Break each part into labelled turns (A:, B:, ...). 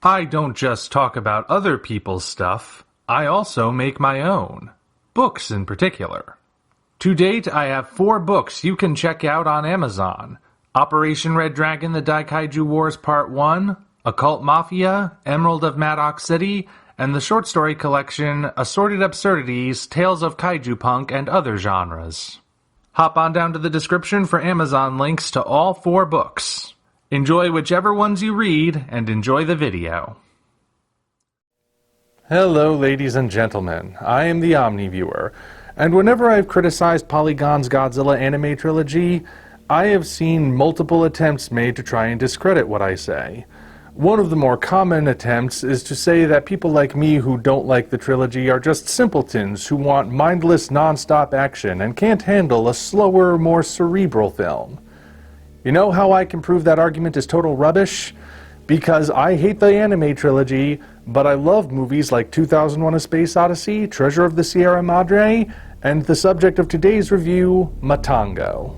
A: I don't just talk about other people's stuff, I also make my own. Books in particular. To date, I have 4 books you can check out on Amazon. Operation Red Dragon: The Daikaiju Wars Part 1, Occult Mafia, Emerald of Maddox City, and the short story collection Assorted Absurdities, Tales of Kaiju Punk and Other Genres. Hop on down to the description for Amazon links to all 4 books. Enjoy whichever ones you read, and enjoy the video. Hello ladies and gentlemen, I am the Omni viewer, and whenever I've criticized Polygon's Godzilla anime trilogy, I have seen multiple attempts made to try and discredit what I say. One of the more common attempts is to say that people like me who don't like the trilogy are just simpletons who want mindless non-stop action and can't handle a slower, more cerebral film. You know how I can prove that argument is total rubbish? Because I hate the anime trilogy, but I love movies like 2001: A Space Odyssey, Treasure of the Sierra Madre, and the subject of today's review, Matango.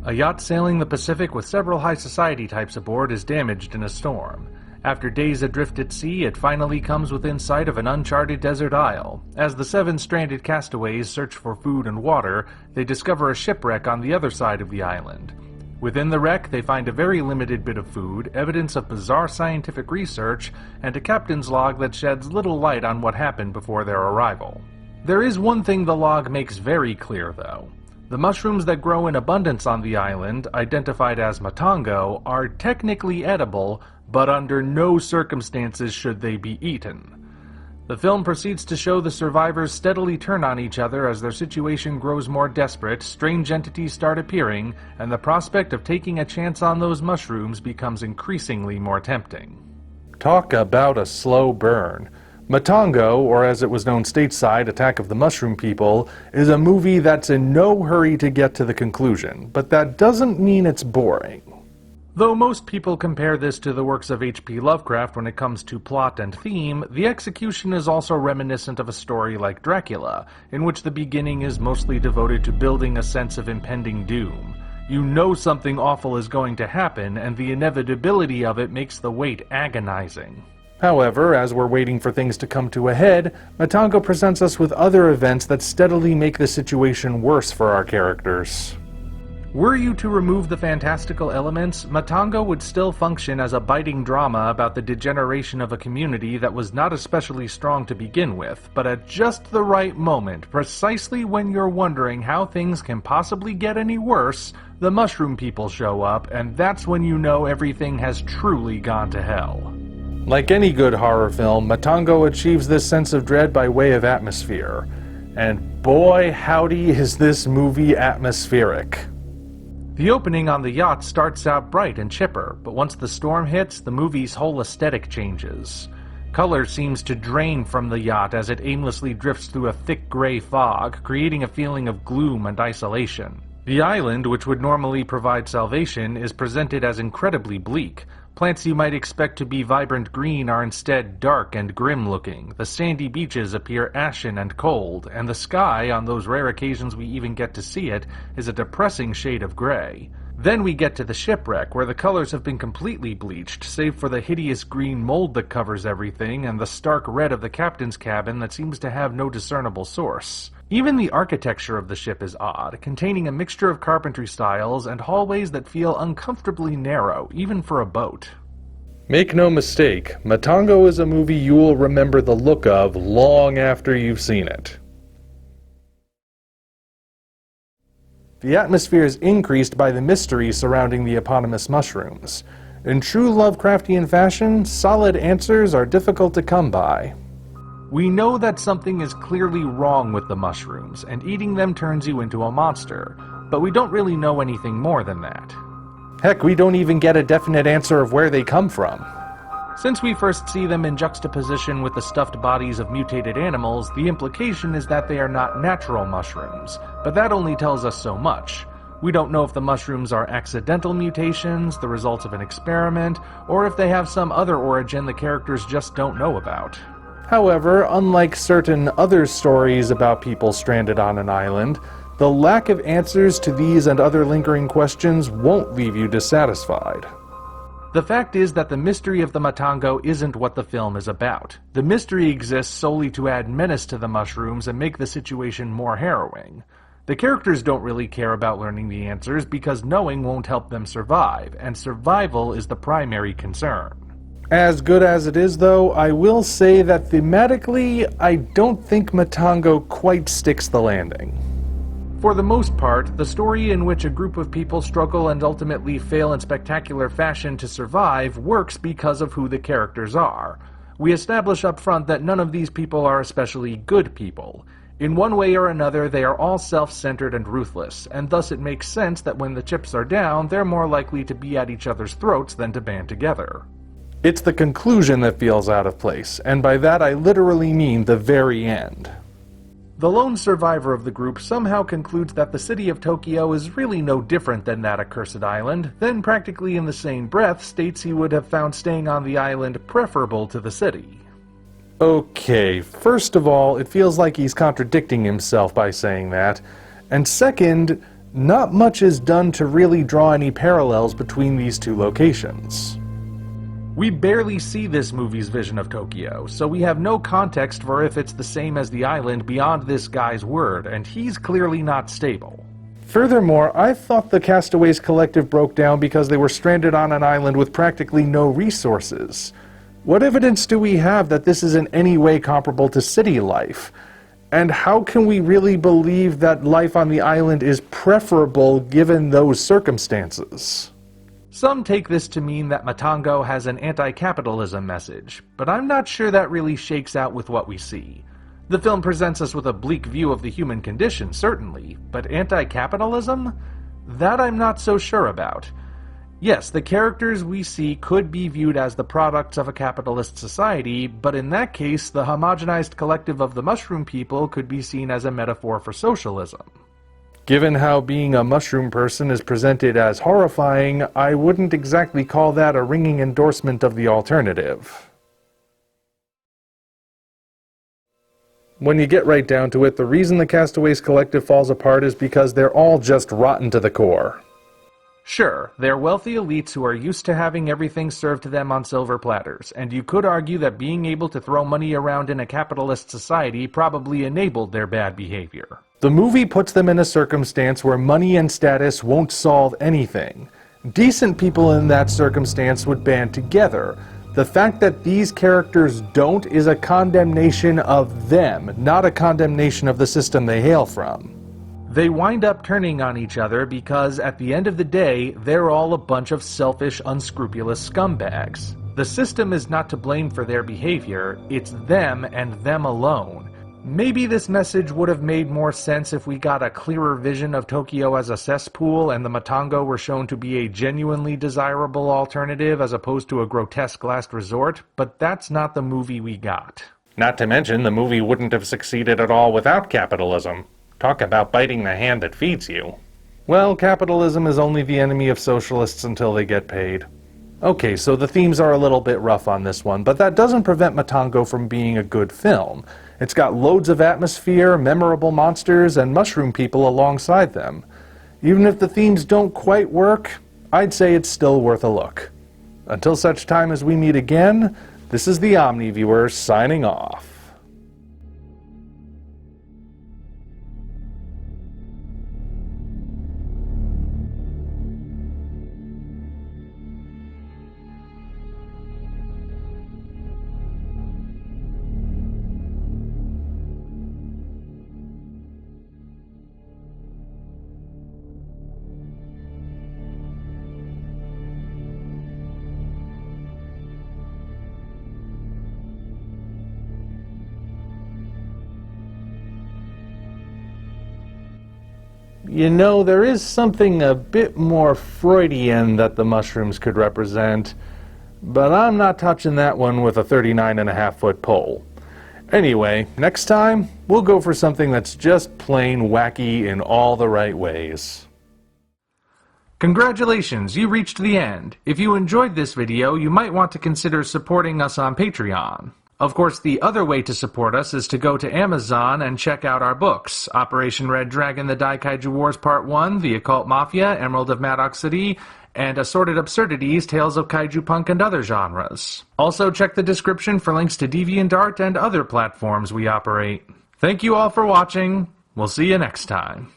A: A yacht sailing the Pacific with several high society types aboard is damaged in a storm. After days adrift at sea, it finally comes within sight of an uncharted desert isle. As the 7 stranded castaways search for food and water, they discover a shipwreck on the other side of the island. Within the wreck, they find a very limited bit of food, evidence of bizarre scientific research, and a captain's log that sheds little light on what happened before their arrival. There is one thing the log makes very clear, though. The mushrooms that grow in abundance on the island, identified as Matango, are technically edible, but under no circumstances should they be eaten. The film proceeds to show the survivors steadily turn on each other as their situation grows more desperate, strange entities start appearing, and the prospect of taking a chance on those mushrooms becomes increasingly more tempting. Talk about a slow burn. Matango, or as it was known stateside, Attack of the Mushroom People, is a movie that's in no hurry to get to the conclusion, but that doesn't mean it's boring. Though most people compare this to the works of H.P. Lovecraft when it comes to plot and theme, the execution is also reminiscent of a story like Dracula, in which the beginning is mostly devoted to building a sense of impending doom. You know something awful is going to happen, and the inevitability of it makes the wait agonizing. However, as we're waiting for things to come to a head, Matango presents us with other events that steadily make the situation worse for our characters. Were you to remove the fantastical elements, Matango would still function as a biting drama about the degeneration of a community that was not especially strong to begin with, but at just the right moment, precisely when you're wondering how things can possibly get any worse, the mushroom people show up, and that's when you know everything has truly gone to hell. Like any good horror film, Matango achieves this sense of dread by way of atmosphere. And boy howdy is this movie atmospheric. The opening on the yacht starts out bright and chipper, but once the storm hits, the movie's whole aesthetic changes. Color seems to drain from the yacht as it aimlessly drifts through a thick gray fog, creating a feeling of gloom and isolation. The island, which would normally provide salvation, is presented as incredibly bleak. Plants you might expect to be vibrant green are instead dark and grim-looking. The sandy beaches appear ashen and cold, and the sky, on those rare occasions we even get to see it, is a depressing shade of gray. Then we get to the shipwreck, where the colors have been completely bleached, save for the hideous green mold that covers everything, and the stark red of the captain's cabin that seems to have no discernible source. Even the architecture of the ship is odd, containing a mixture of carpentry styles and hallways that feel uncomfortably narrow, even for a boat. Make no mistake, Matango is a movie you will remember the look of long after you've seen it. The atmosphere is increased by the mystery surrounding the eponymous mushrooms. In true Lovecraftian fashion, solid answers are difficult to come by. We know that something is clearly wrong with the mushrooms, and eating them turns you into a monster, but we don't really know anything more than that. Heck, we don't even get a definite answer of where they come from. Since we first see them in juxtaposition with the stuffed bodies of mutated animals, the implication is that they are not natural mushrooms, but that only tells us so much. We don't know if the mushrooms are accidental mutations, the result of an experiment, or if they have some other origin the characters just don't know about. However, unlike certain other stories about people stranded on an island, the lack of answers to these and other lingering questions won't leave you dissatisfied. The fact is that the mystery of the Matango isn't what the film is about. The mystery exists solely to add menace to the mushrooms and make the situation more harrowing. The characters don't really care about learning the answers because knowing won't help them survive, and survival is the primary concern. As good as it is, though, I will say that thematically, I don't think Matango quite sticks the landing. For the most part, the story in which a group of people struggle and ultimately fail in spectacular fashion to survive works because of who the characters are. We establish up front that none of these people are especially good people. In one way or another, they are all self-centered and ruthless, and thus it makes sense that when the chips are down, they're more likely to be at each other's throats than to band together. It's the conclusion that feels out of place, and by that I literally mean the very end. The lone survivor of the group somehow concludes that the city of Tokyo is really no different than that accursed island, then practically in the same breath states he would have found staying on the island preferable to the city. Okay, first of all, it feels like he's contradicting himself by saying that, and second, not much is done to really draw any parallels between these two locations. We barely see this movie's vision of Tokyo, so we have no context for if it's the same as the island beyond this guy's word, and he's clearly not stable. Furthermore, I thought the Castaways Collective broke down because they were stranded on an island with practically no resources. What evidence do we have that this is in any way comparable to city life? And how can we really believe that life on the island is preferable given those circumstances? Some take this to mean that Matango has an anti-capitalism message, but I'm not sure that really shakes out with what we see. The film presents us with a bleak view of the human condition, certainly, but anti-capitalism? That I'm not so sure about. Yes, the characters we see could be viewed as the products of a capitalist society, but in that case, the homogenized collective of the mushroom people could be seen as a metaphor for socialism. Given how being a mushroom person is presented as horrifying, I wouldn't exactly call that a ringing endorsement of the alternative. When you get right down to it, the reason the Castaways Collective falls apart is because they're all just rotten to the core. Sure, they're wealthy elites who are used to having everything served to them on silver platters, and you could argue that being able to throw money around in a capitalist society probably enabled their bad behavior. The movie puts them in a circumstance where money and status won't solve anything. Decent people in that circumstance would band together. The fact that these characters don't is a condemnation of them, not a condemnation of the system they hail from. They wind up turning on each other because, at the end of the day, they're all a bunch of selfish, unscrupulous scumbags. The system is not to blame for their behavior, it's them and them alone. Maybe this message would have made more sense if we got a clearer vision of Tokyo as a cesspool and the Matango were shown to be a genuinely desirable alternative as opposed to a grotesque last resort, but that's not the movie we got. Not to mention, the movie wouldn't have succeeded at all without capitalism. Talk about biting the hand that feeds you. Well, capitalism is only the enemy of socialists until they get paid. Okay, so the themes are a little bit rough on this one, but that doesn't prevent Matango from being a good film. It's got loads of atmosphere, memorable monsters, and mushroom people alongside them. Even if the themes don't quite work, I'd say it's still worth a look. Until such time as we meet again, this is the Omni Viewer signing off. You know, there is something a bit more Freudian that the mushrooms could represent, but I'm not touching that one with a 39.5-foot pole. Anyway, next time, we'll go for something that's just plain wacky in all the right ways. Congratulations, you reached the end. If you enjoyed this video, you might want to consider supporting us on Patreon. Of course, the other way to support us is to go to Amazon and check out our books, Operation Red Dragon, The Daikaiju Wars Part 1, The Occult Mafia, Emerald of Maddox City, and Assorted Absurdities, Tales of Kaiju Punk and Other Genres. Also check the description for links to DeviantArt and other platforms we operate. Thank you all for watching. We'll see you next time.